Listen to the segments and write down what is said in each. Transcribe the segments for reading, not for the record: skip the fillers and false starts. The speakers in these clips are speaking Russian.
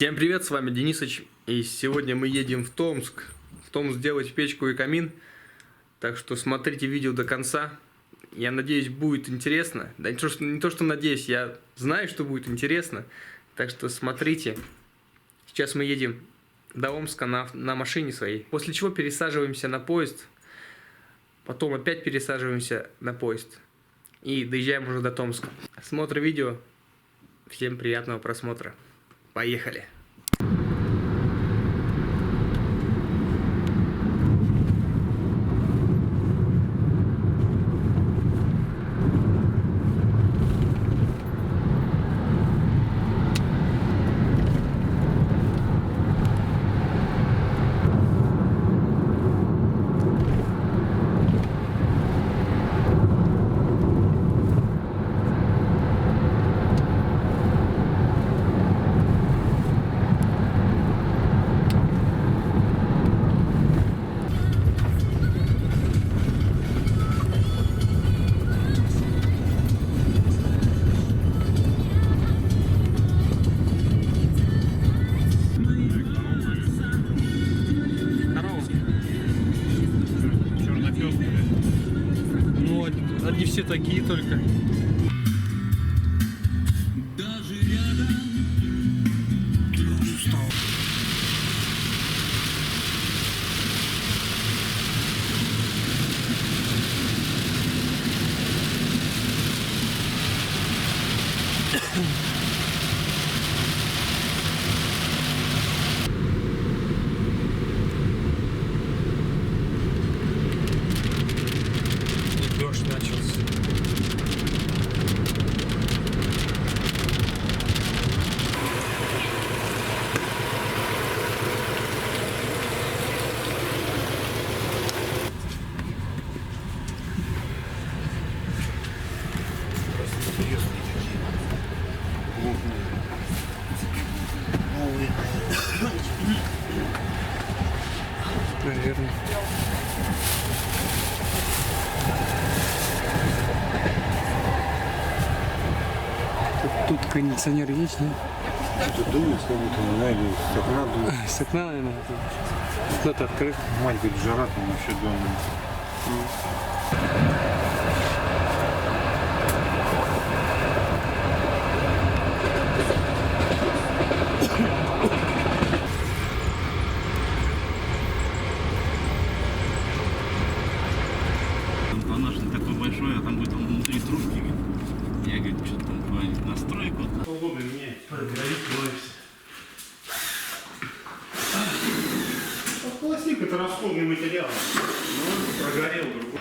Всем привет, с вами Денисыч, и сегодня мы едем в Томск делать печку и камин, так что смотрите видео до конца, я надеюсь, будет интересно, да не то что надеюсь, я знаю, что будет интересно, так что смотрите. Сейчас мы едем до Омска на машине своей, после чего пересаживаемся на поезд, потом опять пересаживаемся на поезд и доезжаем уже до Томска. Смотрим видео, всем приятного просмотра. Поехали! Они все такие только. Даже рядом. Дождь начался. Наверное. Тут кондиционер есть, нет? Что-то дует, кому-то, не знаю, или с окна дует. С окна, наверное. Кто-то открыт. Мать говорит, жара там еще дома. Она же такой большой, а там будет внутри трубки. Я говорю, что там говорит, настройку. Полгода мне прогорит, ловится. Пластик это расходный материал. Ну, прогорел другой.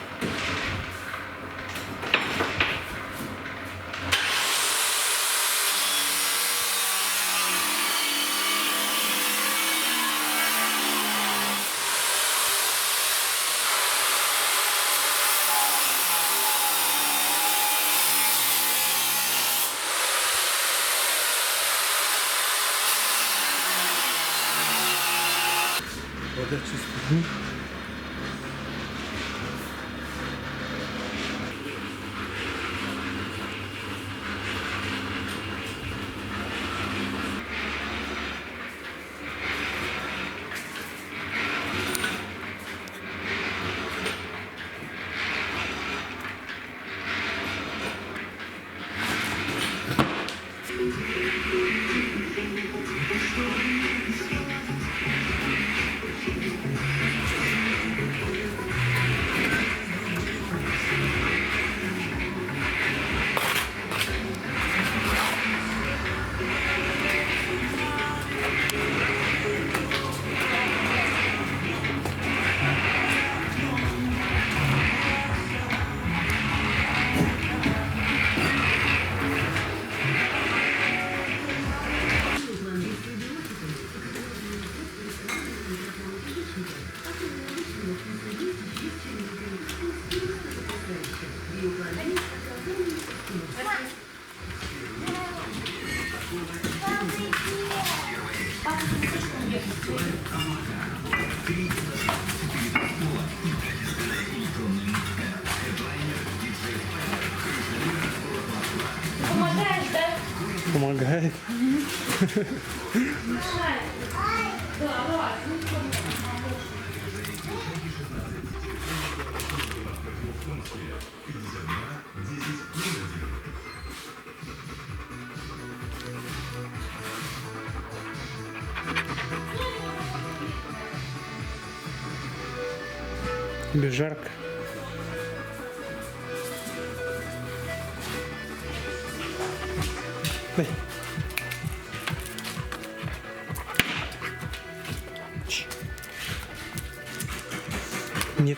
Вода чистая. Помогаешь, да? Помогает. Тебе жарко. Дай. Нет.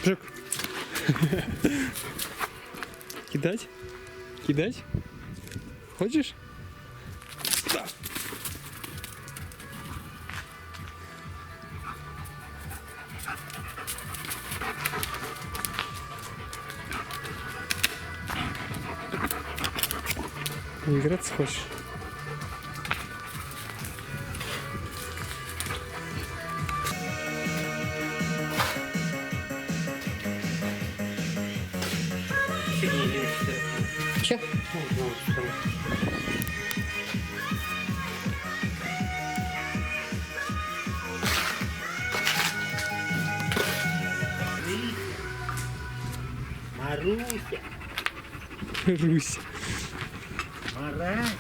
Жек. Кидать? Кидать? Хочешь? Да. Играться хочешь? Че? Маруся. Русь. Марася.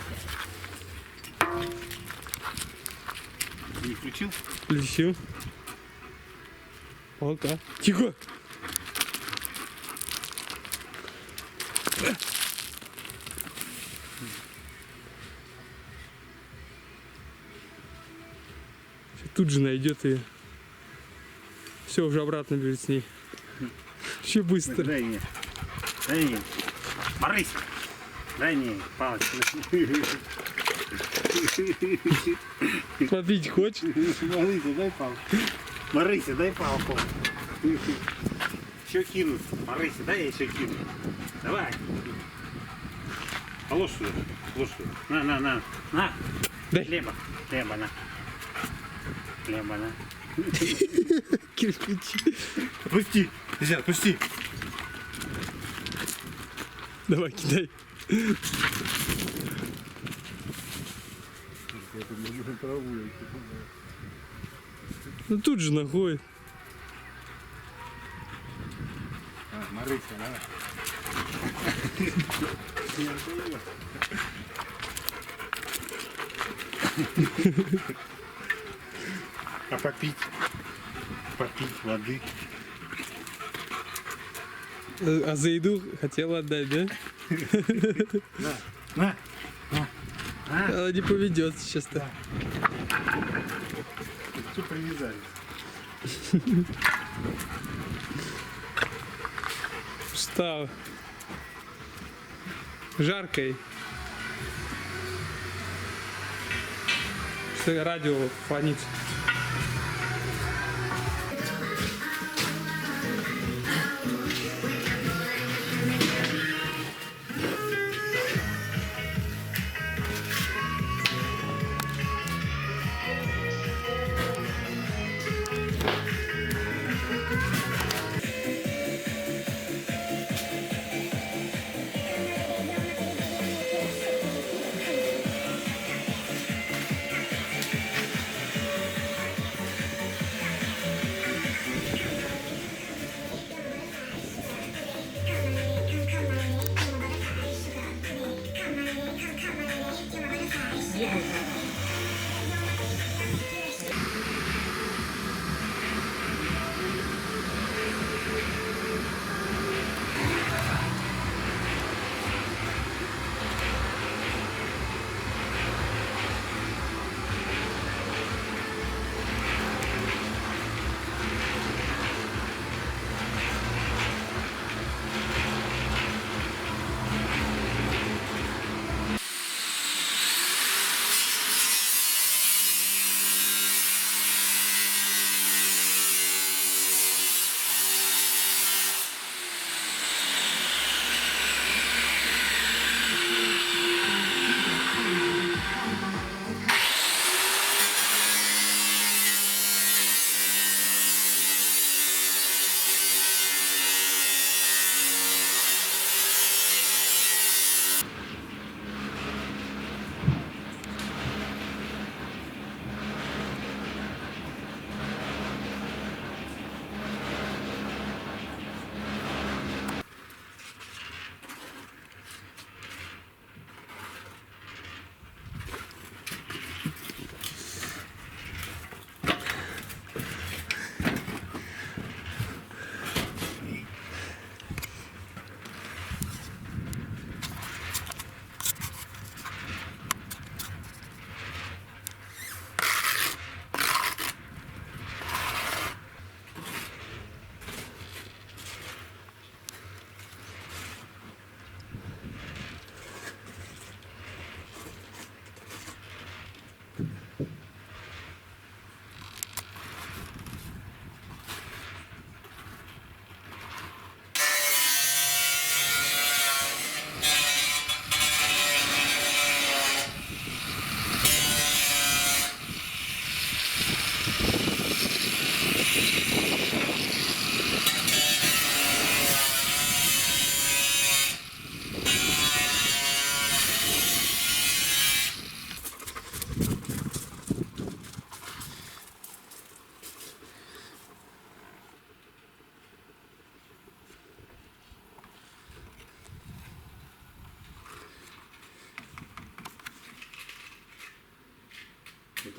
Не включил? Включил. Вот так. Тихо. Тут же найдет ее. Все, уже обратно бежит с ней. Еще быстро. Дай мне. Дай мне. Марысь. Дай мне палочку. Попить хочешь? Марыся, дай палку. Марыся, дай палку. Еще кину. Марыся, дай я еще кину. Давай. Положь сюда. Положь сюда. На. На. Дай. Хлеба. Хлеба, на. Хлеба, на. Кирпичи. Пусти. Нельзя, отпусти. Давай, кидай. Ну тут же ногой. Марыся, давай. А попить? Попить воды. А за еду хотела отдать, да? На. Она не поведет сейчас-то. Что привязали? Встал. Жарко ей. Что радио фонит.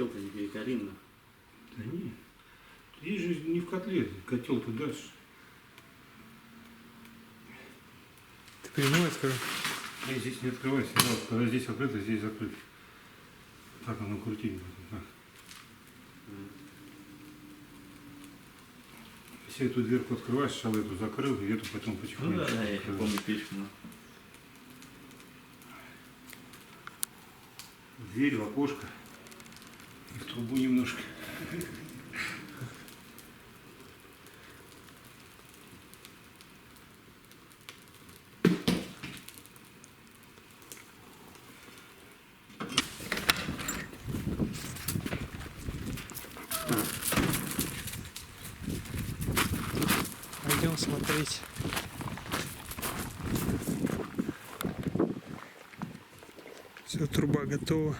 котел-то не перекорим. Да не. Есть же не в котле, котел-то дальше. Ты прямой открыл? Я здесь не открывайся, когда здесь открыто, здесь закрыто. Так оно крутить будет. Так. Если эту дверку открываешь, сначала эту закрыл, и эту потом потихоньку. Ну да, я открываешь. помню печку. В дверь, в окошко. И в трубу немножко. Пойдем смотреть. Все, труба готова.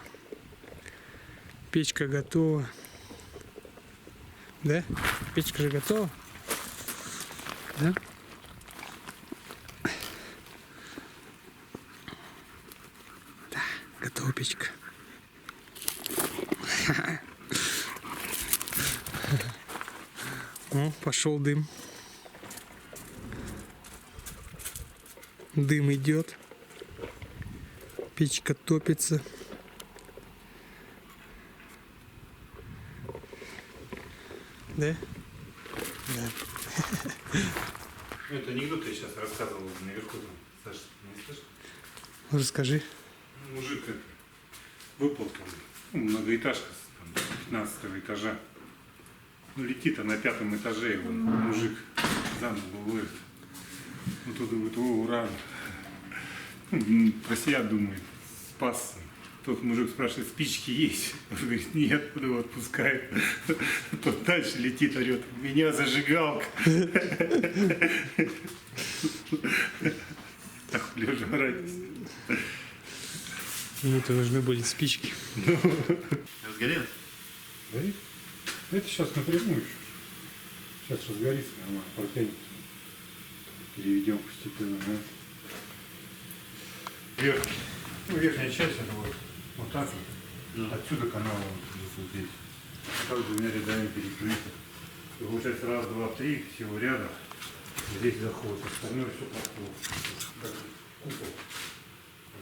Печка готова. Да? Печка же готова? Да? Да, готова печка. О, пошел дым. Дым идет. Печка топится. Да? Да. Это анекдот я сейчас рассказывал наверху. Саша, не слышишь? Расскажи. Мужик это, выпал там, многоэтажка там, 15 этажа. Ну, летит, а на 5-м этаже его мужик за ногу ловит. Ну, тут говорит, о, ура. Про себя думает, спасся. Тот мужик спрашивает, спички есть? Он говорит, нет, его отпускает. Тот дальше летит, орет, у меня зажигалка. Так лежа радость. Ему-то нужны были спички. Разгорелось? Горит? Это сейчас напрямую еще. Сейчас разгорится нормально, протянет. Переведем постепенно на это. Ну, верхняя часть это вот так вот. Отсюда канал вот здесь. Так двумя рядами перекрыто. И получается раз, два, три всего ряда. Здесь заход. Остальное все под пол. Как купол.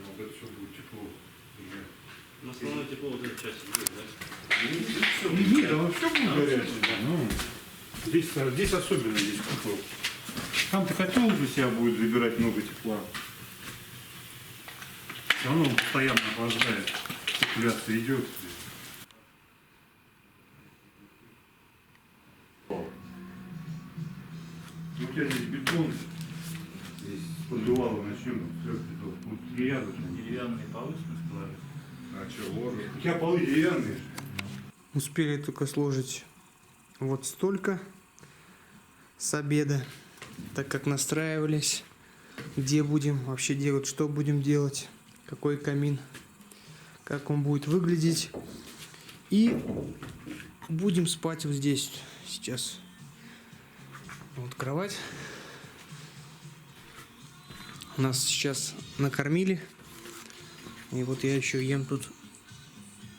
Вот это все будет тепло. На основное тепло вот эта часть идет, да? Нет, да вообще будет горячий. Да. Ну, здесь особенно здесь купол. Там-то котел для себя будет забирать много тепла. Все равно он постоянно охлаждает. Циркуляция идет. У тебя здесь бетон. Здесь поддувало начнем. Все, бетон. Вот деревянный. Деревянные полы, в смысле, положить? А что, ложишь? У тебя полы деревянные же. Успели только сложить вот столько с обеда, так как настраивались, где будем вообще делать, что будем делать, какой камин, как он будет выглядеть. И будем спать вот здесь сейчас. Вот кровать. Нас сейчас накормили. И вот я еще ем тут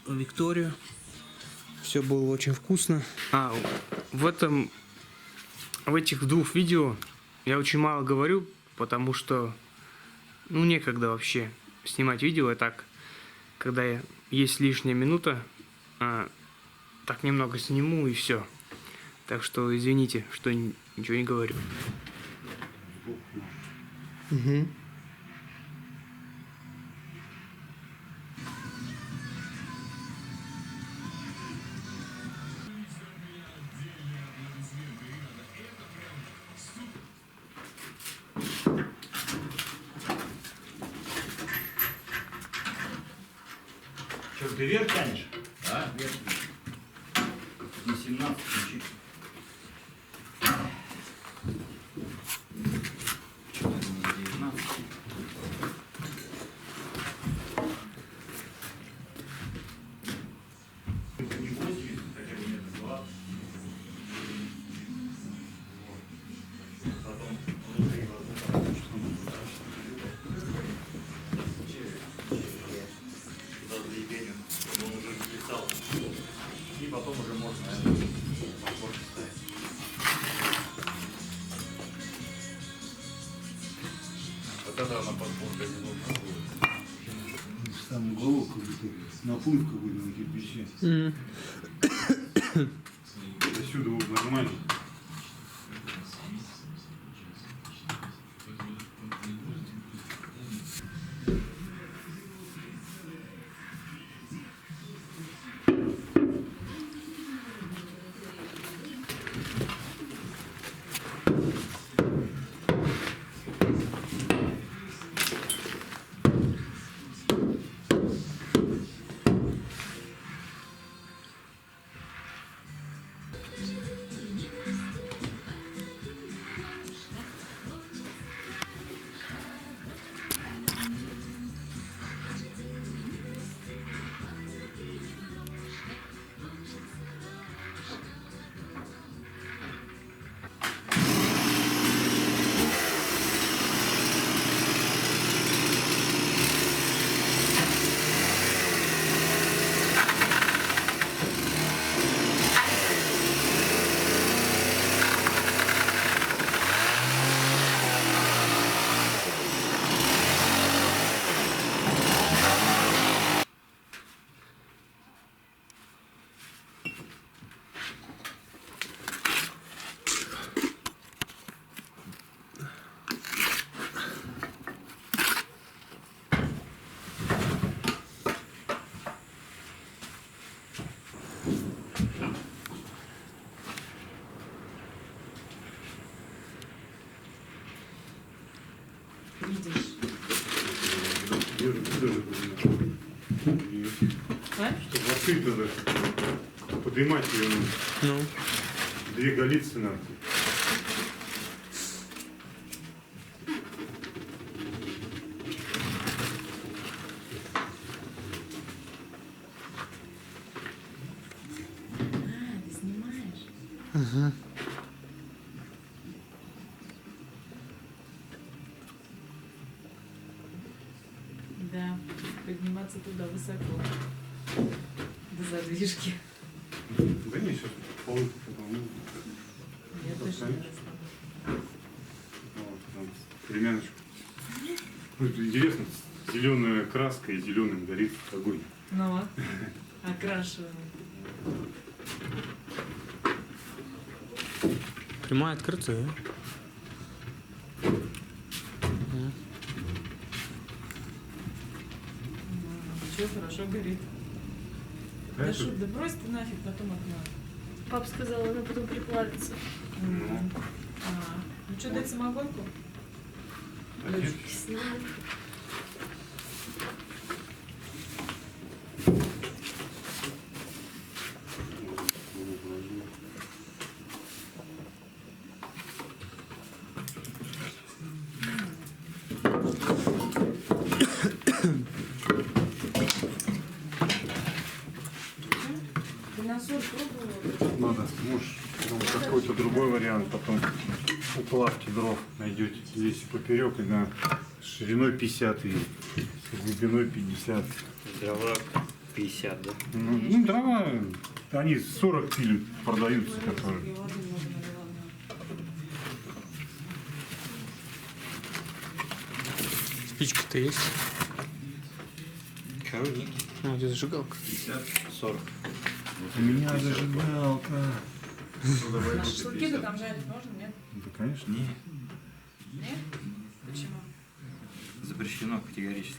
Викторию. Все было очень вкусно. В этих двух видео я очень мало говорю, потому что некогда вообще снимать видео. Я так, когда есть лишняя минута, так немного сниму и все. Так что извините, что ничего не говорю. Угу. Что, ты вверх тянешь? Да, вверх. Не 17 включи. Что-то не 19. Не 80, хотя бы метр 20. Потом внутри туда залепенен, чтобы он уже не писал. когда она подпорка не нужна будет. Там уголок какой-то, наплыв какой-то на кирпиче. Отсюда вот нормально. Видишь? А? Чтобы открыть надо, поднимать ее надо. Ну. Две голицы надо. Ты снимаешь? Да, подниматься туда высоко. До задвижки. Да не, сейчас полы. Я точно не росла. Вот, там, перемяночку. Ну, это интересно, зеленая краска и зеленым горит огонь. Ну вот, окрашиваем. Прямая открытая. Все хорошо горит. Да, Да, это- шо, да брось ты нафиг, потом окно. Папа сказал, она потом приплавится. Ну что, дать самогонку? Один. Снимай. Ты на соль пробовала? Надо, может, там какой-то другой вариант, потом уплавки дров найдете. Здесь поперек и на шириной 50 и глубиной 50. Дрова 50, да? Ну, дрова, они 40 пилят, продаются, которые. И воды много наливала. Спичка-то есть? Кого нет? Ну, где зажигалка? 40. У меня зажигалка. На шашлыки-то там жарить можно, нет? Да, конечно. Не, Нет? Почему? запрещено категорически.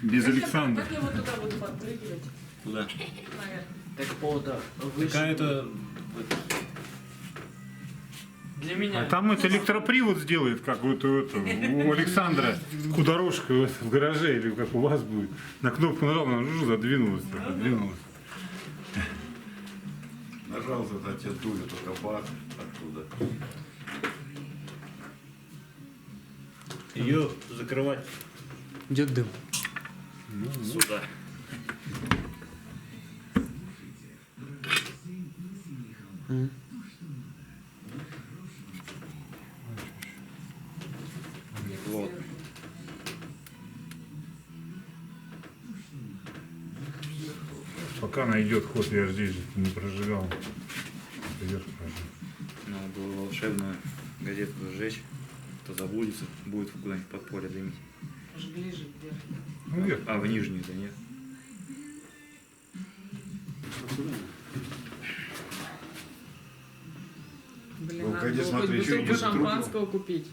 Без Как Александра. я вот туда буду подпрыгивать? Куда? Наверное. Так повода Какая-то... Для меня. А там это электропривод сделает, как вот у Александра худорожка в гараже, или как у вас будет. На кнопку нажал, она задвинулась, задвинулась. Нажал, тогда тебе дует только бак оттуда. ее закрывать Где дым? сюда. Вот. Пока найдет ход, я же здесь же не прожигал. Вверх прожег. Надо было волшебную газетку сжечь. что забудется, будет куда-нибудь в подполье дымить. Жгли же вверх. Ну, вверх. А в нижнюю-то нет. Блин, Ну, надо погоди, было смотри, хоть ещё бутылку идёт трубка. шампанского купить.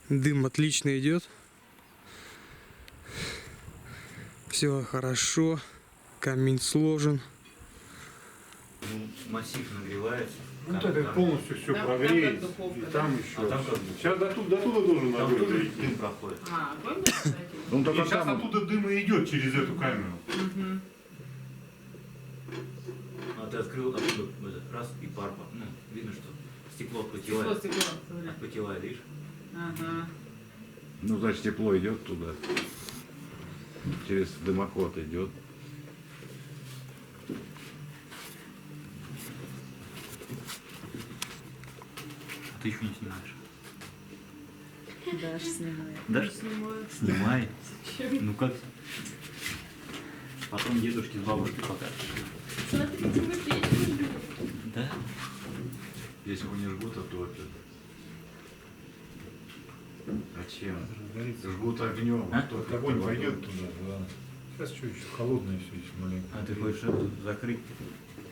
Дым отлично идет. Все хорошо. Камин сложен. Ну, массив нагревается. Вот это полностью все Там прогреет. как духовка, И да? там еще. А там как? Сейчас до туда должен Там огонь тоже дойти. дым проходит. А, огонь да, кстати? Он И только сейчас там, оттуда дым и идет через эту камеру. Мгм. А ты открыл оттуда этот раз и пар. Ну, видно, что стекло Стекло, отпотевает. стекло, смотри. Отпотевает, видишь? Ага. ну, значит, тепло идет туда. Через дымоход идет. А ты еще не снимаешь. Даша снимает. Даже Снимаю. снимай. Ну как? Потом дедушке с бабушкой покажешь. Смотрите, мы печку жгли. Да? Если его не жгут, то топят. А чем? Жгут огнем. А? топят Огонь водой. пойдет туда, да. Сейчас что еще? Холодное все еще маленько. А ты хочешь это закрыть?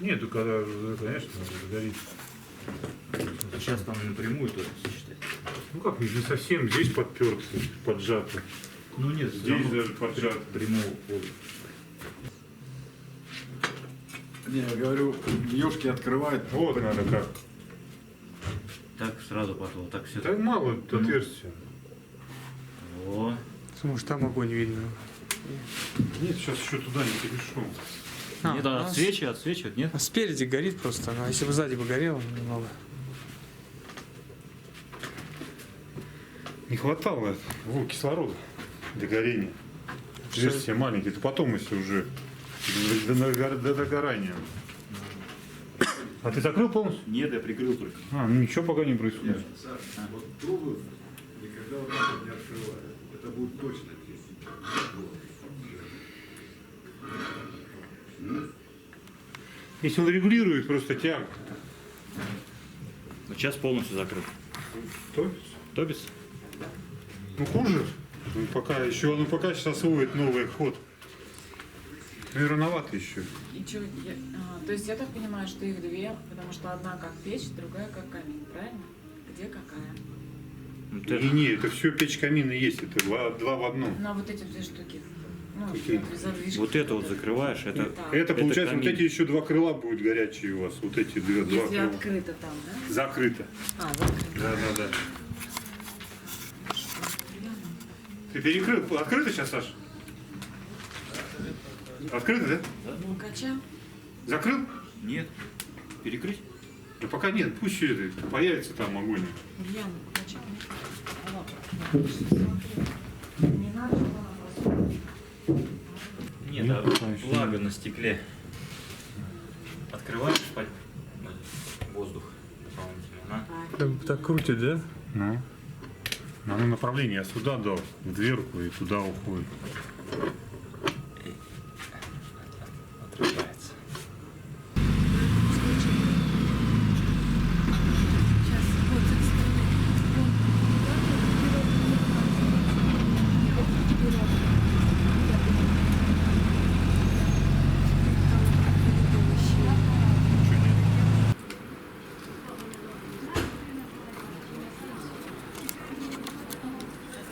Нет, ну когда, конечно, загорится. Сейчас там напрямую только сочетать. Ну как, не совсем здесь подперто, поджато. Ну нет, Здесь даже поджато. прямого хода. Не, я говорю, ёшки открывает. Вот надо как. Так сразу пошло, так все. Так мало отверстия. О, Может, там огонь видно. Нет, сейчас еще туда не перешел. нет, а отсвечивает, нет? А спереди горит просто. А если бы сзади бы горело немного. Не хватало кислорода для горения. Отверстия маленькие. Это потом, если уже до догорания. А ты закрыл полностью? Нет, я прикрыл только. А, ну ничего пока не происходит. Саш, вот трубы никогда вот так вот не открывают. Это будет точно Если он регулирует просто тягу, Вот сейчас полностью закрыт. то Топится? ну хуже. Ну, пока сейчас освоит новый ход. Ну и рановато еще. И чё, то есть я так понимаю, что их две, потому что одна как печь, другая как камин, правильно? Где какая? Ну, Не, это все печь камин и есть. Это два в одном. Ну, а вот эти две штуки. Ну, Какие? задвижки. Вот это вот закрываешь, это... Да. Это получается, вот камин. эти еще два крыла будут горячие у вас. Вот эти два Если крыла. открыто там, да? Закрыто. А, закрыто. Да. Ты перекрыл? Открыто сейчас, Саша? Открыто, да? Кача. Закрыл? Нет. Перекрыть? Да пока нет, пусть это, появится там огонь. Ульяна, кача. Не надо было просто. Нет, а влага на стекле. Открываешь воздух дополнительно. Так крутит, да? Ну. На одно направление я сюда дал, в дверку и туда уходит. Отрывается.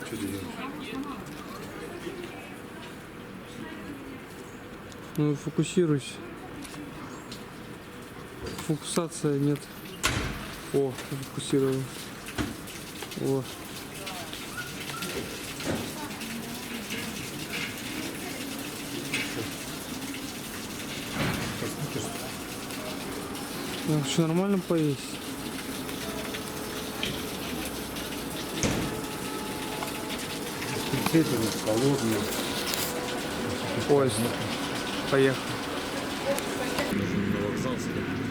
Что ты делаешь? Ну, фокусируйся. Фокусация нет. О, фокусировал. О. Ну, все нормально поесть. Это холодный. Поезд. Поехал. На вокзал съездить.